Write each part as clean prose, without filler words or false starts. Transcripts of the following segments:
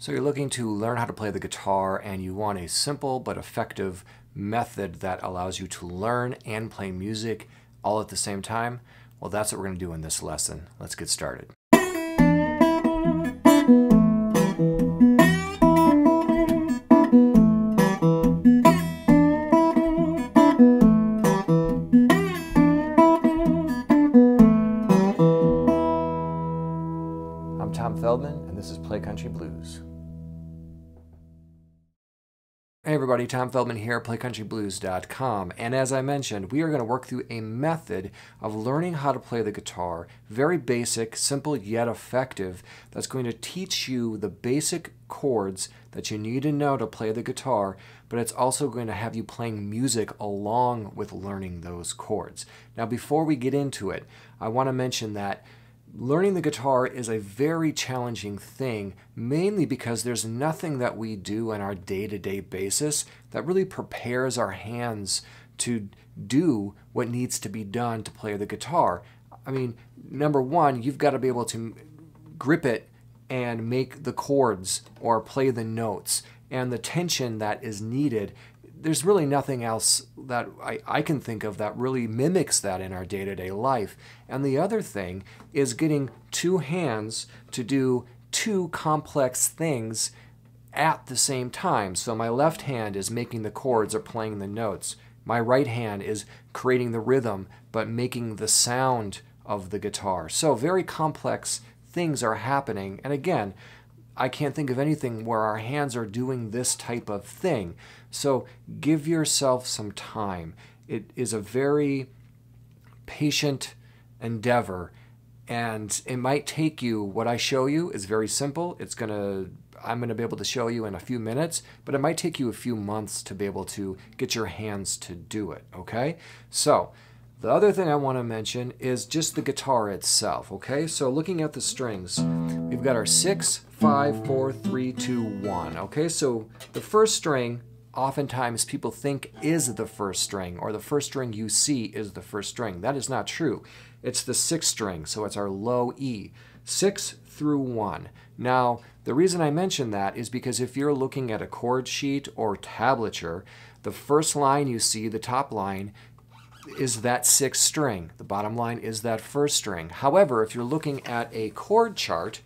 So you're looking to learn how to play the guitar and you want a simple but effective method that allows you to learn and play music all at the same time? Well, that's what we're going to do in this lesson. Let's get started. I'm Tom Feldman, and this is Play Country Blues. Hey everybody, Tom Feldman here, playcountryblues.com, and as I mentioned, we are going to work through a method of learning how to play the guitar, very basic, simple yet effective, that's going to teach you the basic chords that you need to know to play the guitar, but it's also going to have you playing music along with learning those chords. Now before we get into it, I want to mention that learning the guitar is a very challenging thing, mainly because there's nothing that we do on our day-to-day basis that really prepares our hands to do what needs to be done to play the guitar. I mean, number one, you've got to be able to grip it and make the chords or play the notes, and the tension that is needed. There's really nothing else that I can think of that really mimics that in our day-to-day life. And the other thing is getting two hands to do two complex things at the same time. So my left hand is making the chords or playing the notes. My right hand is creating the rhythm but making the sound of the guitar. So very complex things are happening. And again, I can't think of anything where our hands are doing this type of thing. So give yourself some time. It is a very patient endeavor, and it might take you, what I show you is very simple. I'm going to be able to show you in a few minutes, but it might take you a few months to be able to get your hands to do it, okay? So the other thing I want to mention is just the guitar itself, okay? So looking at the strings, we've got our 6, 5, 4, 3, 2, 1, okay? So the first string, oftentimes people think is the first string, or the first string you see is the first string. That is not true. It's the 6th string, so it's our low E. 6 through 1. Now, the reason I mention that is because if you're looking at a chord sheet or tablature, the first line you see, the top line, is that 6th string. The bottom line is that 1st string. However, if you're looking at a chord chart,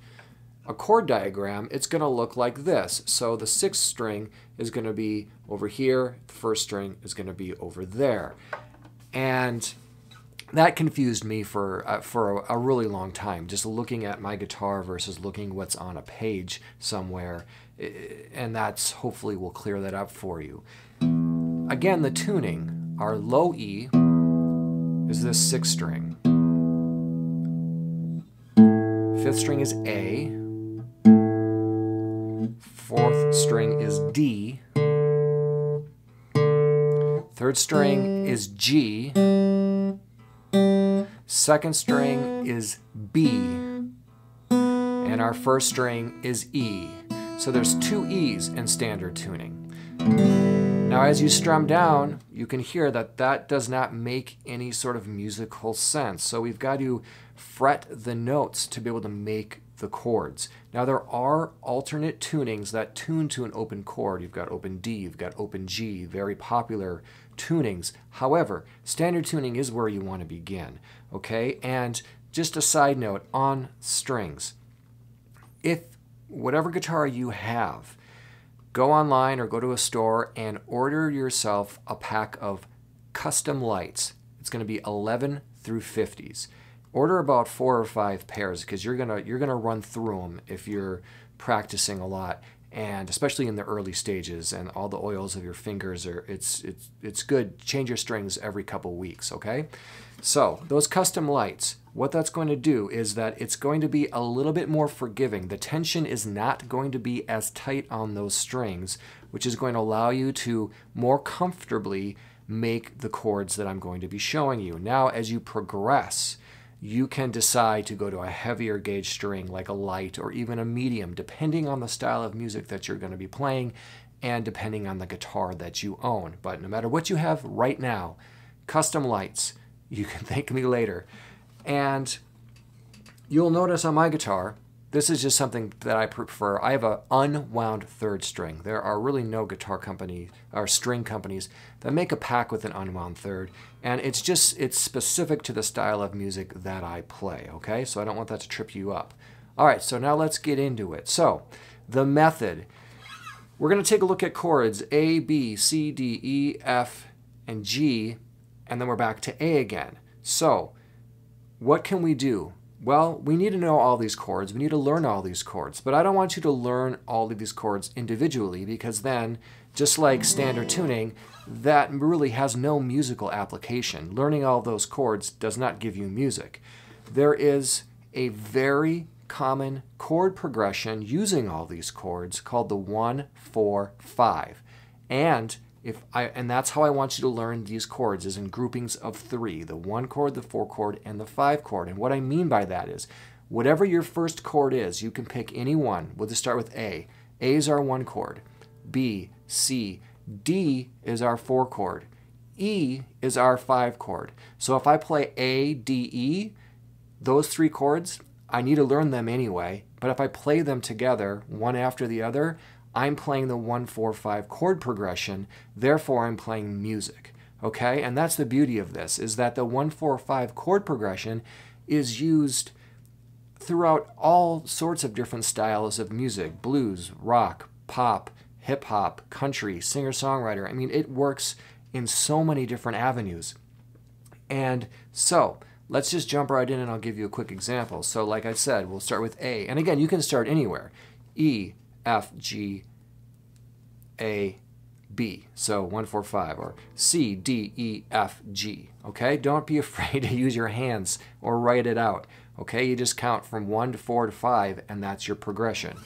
a chord diagram, it's going to look like this. So the 6th string is going to be over here, the 1st string is going to be over there. And that confused me for a really long time, just looking at my guitar versus looking what's on a page somewhere. And that's hopefully will clear that up for you. Again, the tuning, our low E is this 6th string. 5th string is A. 4th string is D. 3rd string is G. 2nd string is B. And our 1st string is E. So there's 2 E's in standard tuning. Now as you strum down, you can hear that that does not make any sort of musical sense. So we've got to fret the notes to be able to make the chords. Now there are alternate tunings that tune to an open chord. You've got open D, you've got open G, very popular tunings. However, standard tuning is where you want to begin, okay? And just a side note on strings. If whatever guitar you have, go online or go to a store and order yourself a pack of custom lights. It's going to be 11 through 50s. Order about 4 or 5 pairs because you're gonna run through them if you're practicing a lot, and especially in the early stages, and all the oils of your fingers are it's good. Change your strings every couple weeks, okay? So those custom lights, what that's going to do is that it's going to be a little bit more forgiving. The tension is not going to be as tight on those strings, which is going to allow you to more comfortably make the chords that I'm going to be showing you. Now as you progress, you can decide to go to a heavier gauge string like a light or even a medium, depending on the style of music that you're going to be playing and depending on the guitar that you own. But no matter what you have right now, custom lights, you can thank me later. And you'll notice on my guitar, this is just something that I prefer. I have an unwound third string. There are really no guitar companies or string companies that make a pack with an unwound third, and it's specific to the style of music that I play, okay? So I don't want that to trip you up. All right, so now let's get into it. So the method, we're going to take a look at chords A, B, C, D, E, F, and G, and then we're back to A again. So what can we do? Well, we need to know all these chords. We need to learn all these chords. But I don't want you to learn all of these chords individually, because then, just like standard tuning, that really has no musical application. Learning all those chords does not give you music. There is a very common chord progression using all these chords called the 1-4-5. And that's how I want you to learn these chords, is in groupings of 3, the 1 chord, the 4 chord, and the 5 chord. And what I mean by that is, whatever your first chord is, you can pick any one. We'll just start with A. A is our 1 chord. B, C, D is our 4 chord. E is our 5 chord. So if I play A, D, E, those 3 chords, I need to learn them anyway. But if I play them together, one after the other, I'm playing the 1-4-5 chord progression, therefore I'm playing music, okay? And that's the beauty of this, is that the 1-4-5 chord progression is used throughout all sorts of different styles of music: blues, rock, pop, hip-hop, country, singer-songwriter. I mean, it works in so many different avenues. And so, let's just jump right in and I'll give you a quick example. So like I said, we'll start with A. And again, you can start anywhere. E, F, G, A, B. So 1-4-5, or C, D, E, F, G. Okay? Don't be afraid to use your hands or write it out. Okay? You just count from 1 to 4 to 5, and that's your progression.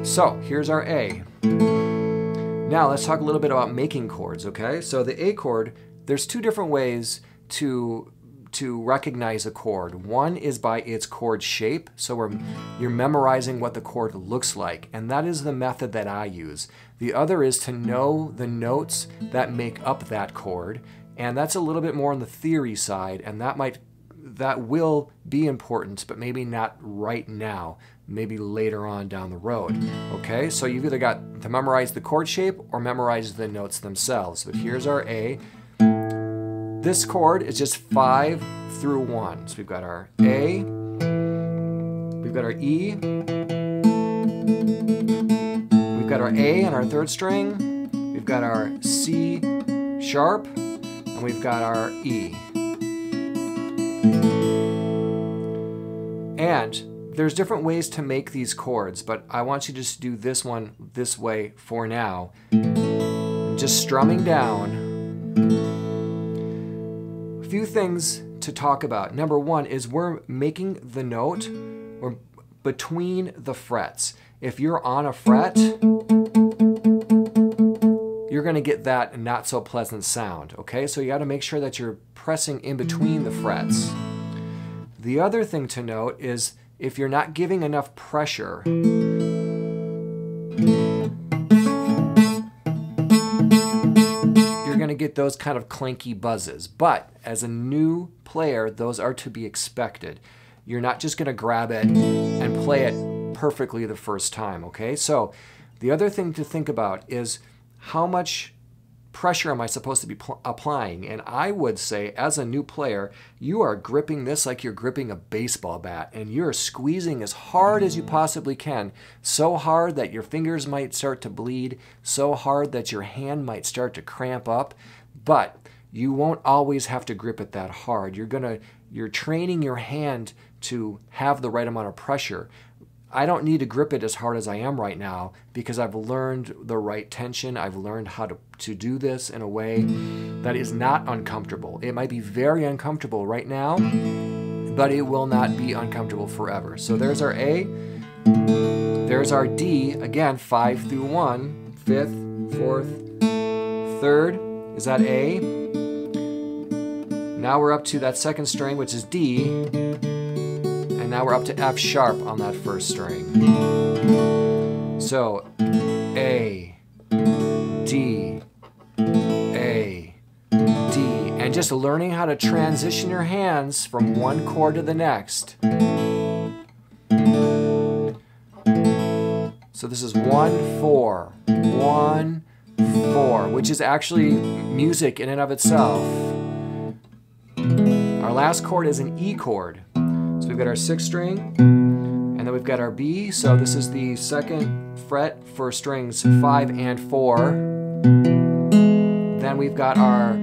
So here's our A. Now let's talk a little bit about making chords, okay? So the A chord, there's 2 different ways to recognize a chord. One is by its chord shape, so you're memorizing what the chord looks like, and that is the method that I use. The other is to know the notes that make up that chord, and that's a little bit more on the theory side, and that will be important, but maybe not right now, maybe later on down the road. Okay, so you've either got to memorize the chord shape or memorize the notes themselves. But here's our A. This chord is just 5 through 1. So we've got our A, we've got our E, we've got our A on our 3rd string, we've got our C sharp, and we've got our E. And there's different ways to make these chords, but I want you to just do this one this way for now. Just strumming down. A few things to talk about. Number 1 is we're making the note or between the frets. If you're on a fret, you're going to get that not so pleasant sound, okay? So you got to make sure that you're pressing in between the frets. The other thing to note is if you're not giving enough pressure, going to get those kind of clanky buzzes. But as a new player, those are to be expected. You're not just going to grab it and play it perfectly the first time, okay? So the other thing to think about is how much pressure am I supposed to be applying? And I would say, as a new player, you are gripping this like you're gripping a baseball bat, and you're squeezing as hard as you possibly can, so hard that your fingers might start to bleed, so hard that your hand might start to cramp up, but you won't always have to grip it that hard. You're training your hand to have the right amount of pressure. I don't need to grip it as hard as I am right now because I've learned the right tension. I've learned how to do this in a way that is not uncomfortable. It might be very uncomfortable right now, but it will not be uncomfortable forever. So there's our A. There's our D. Again, 5 through 1. 5th, 4th, 3rd. Is that A? Now we're up to that 2nd string, which is D. And now we're up to F sharp on that 1st string. So A, D, A, D. And just learning how to transition your hands from one chord to the next. So this is 1, 4, 1, 4, which is actually music in and of itself. Our last chord is an E chord. So we've got our 6th string, and then we've got our B. So this is the 2nd fret for strings 5 and 4. Then we've got our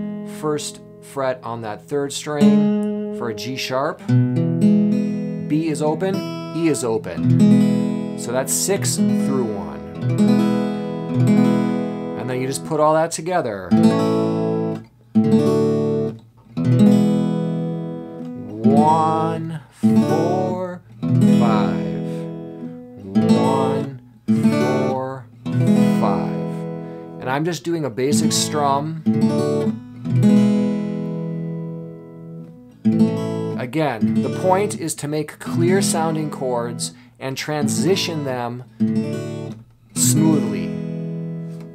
1st fret on that 3rd string for a G sharp. B is open, E is open. So that's 6 through 1. And then you just put all that together. 1, 4, 5. 1, 4, 5. And I'm just doing a basic strum. Again, the point is to make clear sounding chords and transition them smoothly.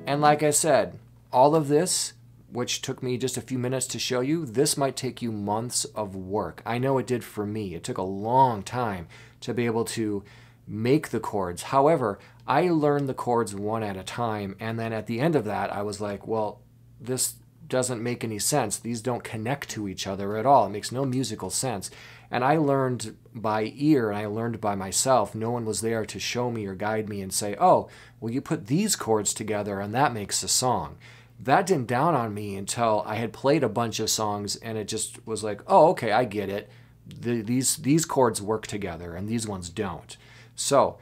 And like I said, all of this, which took me just a few minutes to show you, this might take you months of work. I know it did for me. It took a long time to be able to make the chords. However, I learned the chords one at a time, and then at the end of that, I was like, well, this doesn't make any sense. These don't connect to each other at all. It makes no musical sense. And I learned by ear, and I learned by myself. No one was there to show me or guide me and say, oh, well, you put these chords together and that makes a song. That didn't dawn on me until I had played a bunch of songs, and it just was like, oh, okay, I get it. These chords work together and these ones don't. So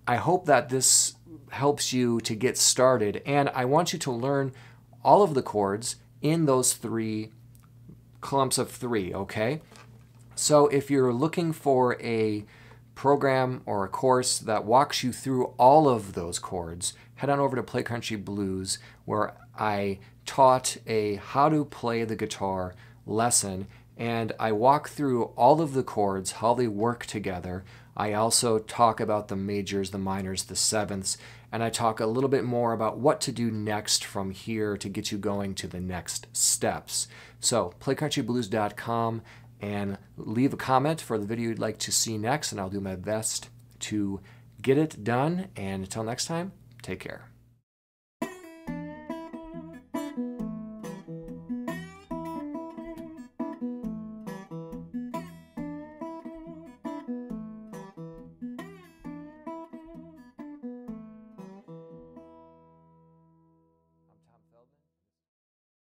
I hope that this helps you to get started, and I want you to learn all of the chords in those 3 clumps of 3, okay? So if you're looking for a program or a course that walks you through all of those chords, head on over to Play Country Blues, where I taught a how to play the guitar lesson, and I walk through all of the chords, how they work together. I also talk about the majors, the minors, the sevenths, and I talk a little bit more about what to do next from here to get you going to the next steps. So playcountryblues.com, and leave a comment for the video you'd like to see next, and I'll do my best to get it done. And until next time, take care.